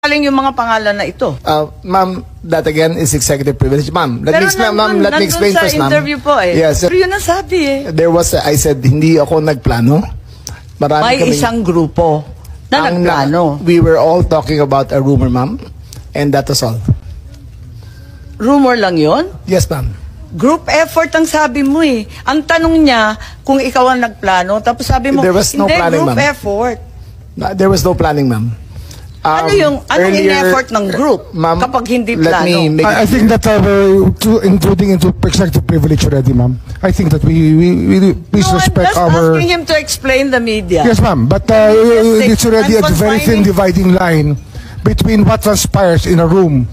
Aling yung mga pangalan na ito. Ma'am, that again is executive privilege. Ma'am, let me explain first, ma'am. Sa interview po eh. Yes. Pero yun ang sabi eh. There was, I said, hindi ako nagplano. May isang grupo na nagplano. We were all talking about a rumor, ma'am. And that was all. Rumor lang yun? Yes, ma'am. Group effort ang sabi mo eh. Ang tanong niya kung ikaw ang nagplano, tapos sabi mo, There was no planning, group ma'am. effort. There was no planning, ma'am. Anong in-effort ng group kapag hindi plano? I think that including into executive privilege already, ma'am. I think that we please respect I'm just asking him to explain the media. Yes, ma'am. But it's already a very thin dividing line between what transpires in a room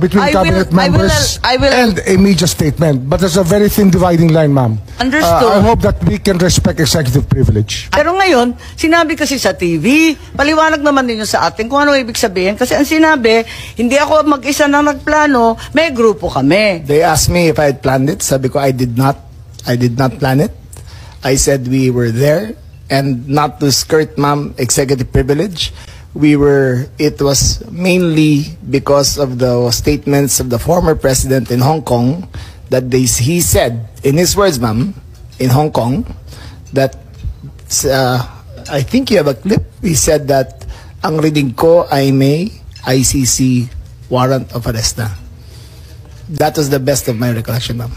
between cabinet members and a media statement. But there's a very thin dividing line, ma'am. Understood. I hope that we can respect executive privilege. Pero ngayon, sinabi kasi sa TV, paliwanag naman ninyo sa atin kung ano ibig sabihin. Kasi ang sinabi, hindi ako mag-isa na nagplano, may grupo kami. They asked me if I had planned it. Sabi ko, I did not. I did not plan it. I said we were there, and not to skirt, ma'am, executive privilege. It was mainly because of the statements of the former president in Hong Kong that he said, in his words, ma'am, in Hong Kong, that, I think you have a clip, he said that, ang reading ko ay may ICC warrant of arrest na. That was the best of my recollection, ma'am.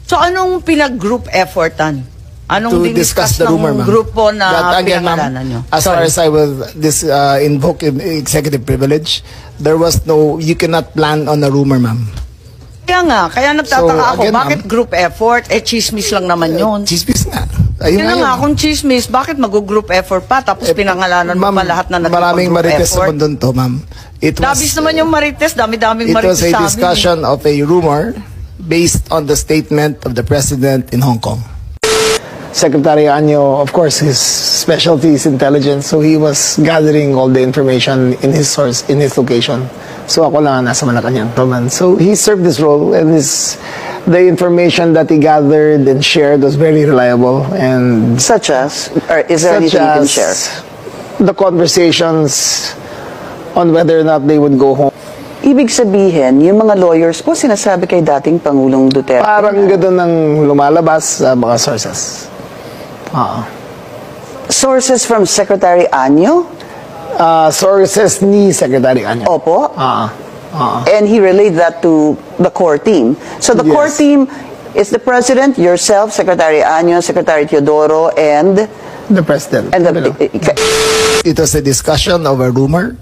So anong pinag-group effortan? Anong To discuss the rumor, ma'am. Grupo na again, pinangalanan nyo? As far as I will invoke executive privilege, there was no, you cannot plan on a rumor, ma'am. Kaya nagtataka ako, again, bakit group effort? Chismis lang naman yun. Chismis nga. Ayun Kaya nga, kung chismis, bakit mag-group effort pa? Tapos pinangalanan mo pa lahat na maraming nag-group marites sa effort? mundo to, ma'am. Dabis naman yung marites, dami-daming It marites was a sa amin. discussion of a rumor based on the statement of the president in Hong Kong. Secretary Anyo, of course, his specialty is intelligence, so he was gathering all the information in his source, in his location. So ako lang nasa Malacanang. So he served this role, and the information that he gathered and shared was very reliable. And such as, or is there anything you can share? The conversations on whether or not they would go home. Ibig sabihin, yung mga lawyers po sinasabi kay dating Pangulong Duterte. Parang gano'n ang lumalabas sa mga sources. Sources from Secretary Anyo? Sources ni Secretary Anyo. Opo. And he relayed that to the core team. So the core team is the President, yourself, Secretary Anyo, Secretary Teodoro, and the President. And It was a discussion of a rumor